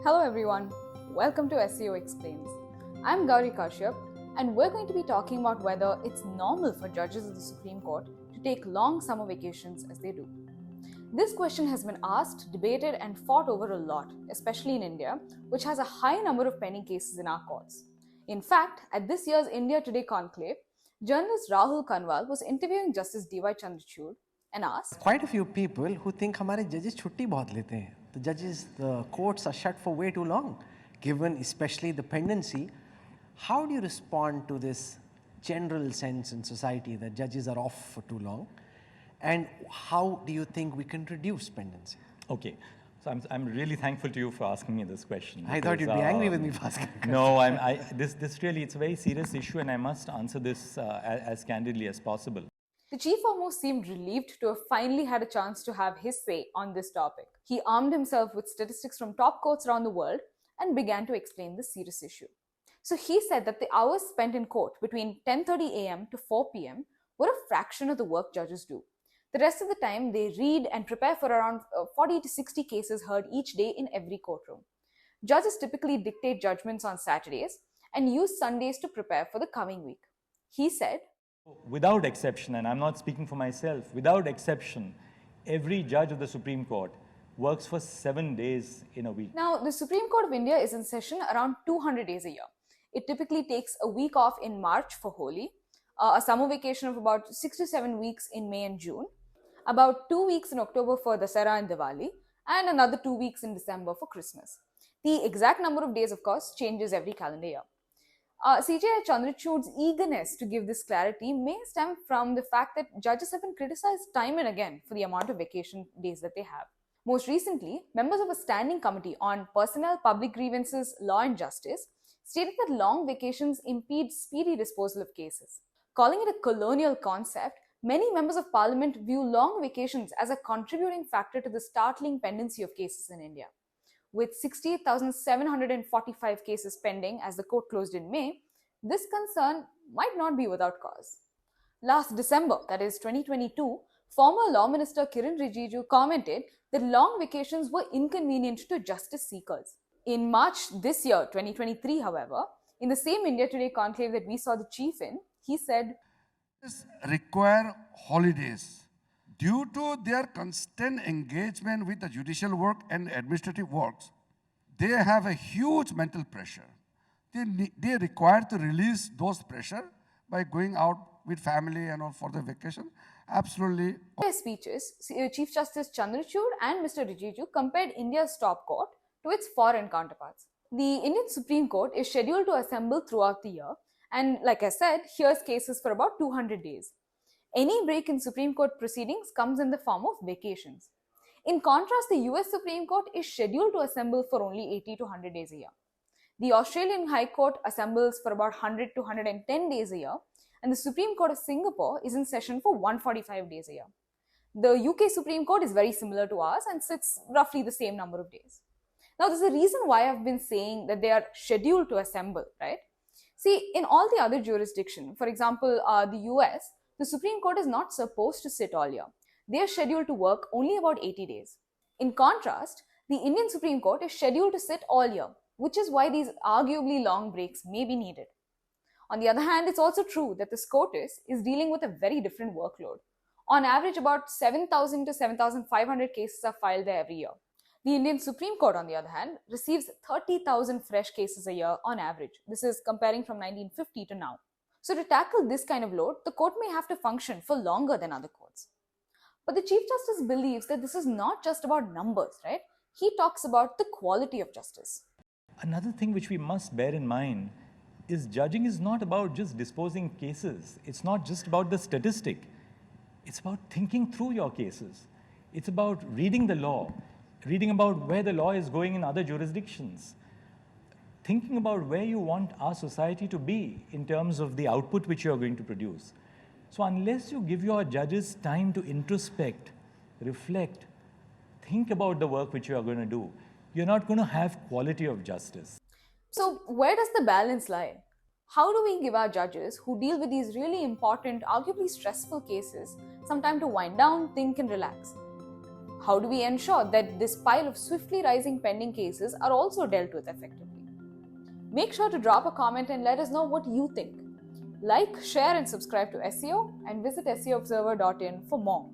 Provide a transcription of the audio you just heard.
Hello everyone, welcome to SEO Explains. I'm Gauri Kashyap and we're going to be talking about whether it's normal for judges of the Supreme Court to take long summer vacations as they do. This question has been asked, debated and fought over a lot, especially in India, which has a high number of pending cases in our courts. In fact, at this year's India Today conclave, journalist Rahul Kanwal was interviewing Justice D.Y. Chandrachud and asked, Quite a few people who think हमारे judges छुट्टी बहुत लेते हैं. The courts are shut for way too long, given especially the pendency. How do you respond to this general sense in society that judges are off for too long? And how do you think we can reduce pendency? Okay. So I'm really thankful to you for asking me this question. I thought you'd be angry with me for asking. No, this really, it's a very serious issue and I must answer this as candidly as possible. The chief almost seemed relieved to have finally had a chance to have his say on this topic. He armed himself with statistics from top courts around the world and began to explain this serious issue. So he said that the hours spent in court between 10:30 a.m. to 4 p.m. were a fraction of the work judges do. The rest of the time, they read and prepare for around 40 to 60 cases heard each day in every courtroom. Judges typically dictate judgments on Saturdays and use Sundays to prepare for the coming week. He said, without exception, and I'm not speaking for myself, without exception, every judge of the Supreme Court works for 7 days in a week. Now, the Supreme Court of India is in session around 200 days a year. It typically takes a week off in March for Holi, a summer vacation of about 6 to 7 weeks in May and June, about 2 weeks in October for Dasara and Diwali, and another 2 weeks in December for Christmas. The exact number of days, of course, changes every calendar year. CJI Chandrachud's eagerness to give this clarity may stem from the fact that judges have been criticized time and again for the amount of vacation days that they have. Most recently, members of a standing committee on personnel, public grievances, law and justice stated that long vacations impede speedy disposal of cases. Calling it a colonial concept, many members of parliament view long vacations as a contributing factor to the startling pendency of cases in India. With 68,745 cases pending as the court closed in May, this concern might not be without cause. Last December, that is 2022, former Law Minister Kiran Rijiju commented that long vacations were inconvenient to justice seekers. In March this year, 2023, however, in the same India Today conclave that we saw the chief in, he said, require holidays. Due to their constant engagement with the judicial work and administrative works, they have a huge mental pressure. They require to release those pressure by going out with family and all for the vacation. Absolutely. In their speeches, Chief Justice Chandrachud and Mr. Rijiju compared India's top court to its foreign counterparts. The Indian Supreme Court is scheduled to assemble throughout the year, and like I said, hears cases for about 200 days. Any break in Supreme Court proceedings comes in the form of vacations. In contrast, the US Supreme Court is scheduled to assemble for only 80 to 100 days a year. The Australian High Court assembles for about 100 to 110 days a year, and the Supreme Court of Singapore is in session for 145 days a year. The UK Supreme Court is very similar to ours and sits roughly the same number of days. Now, there's a reason why I've been saying that they are scheduled to assemble, right? See, in all the other jurisdictions, for example, the US, the Supreme Court is not supposed to sit all year. They are scheduled to work only about 80 days. In contrast, the Indian Supreme Court is scheduled to sit all year, which is why these arguably long breaks may be needed. On the other hand, it's also true that the SCOTUS is dealing with a very different workload. On average, about 7,000 to 7,500 cases are filed there every year. The Indian Supreme Court, on the other hand, receives 30,000 fresh cases a year on average. This is comparing from 1950 to now. So to tackle this kind of load, the court may have to function for longer than other courts. But the Chief Justice believes that this is not just about numbers, right? He talks about the quality of justice. Another thing which we must bear in mind is judging is not about just disposing cases. It's not just about the statistic. It's about thinking through your cases. It's about reading the law, reading about where the law is going in other jurisdictions, thinking about where you want our society to be in terms of the output which you are going to produce. So unless you give your judges time to introspect, reflect, think about the work which you are going to do, you're not going to have quality of justice. So where does the balance lie? How do we give our judges who deal with these really important, arguably stressful cases some time to wind down, think and relax? How do we ensure that this pile of swiftly rising pending cases are also dealt with effectively? Make sure to drop a comment and let us know what you think. Like, share and subscribe to SEO and visit SEOobserver.in for more.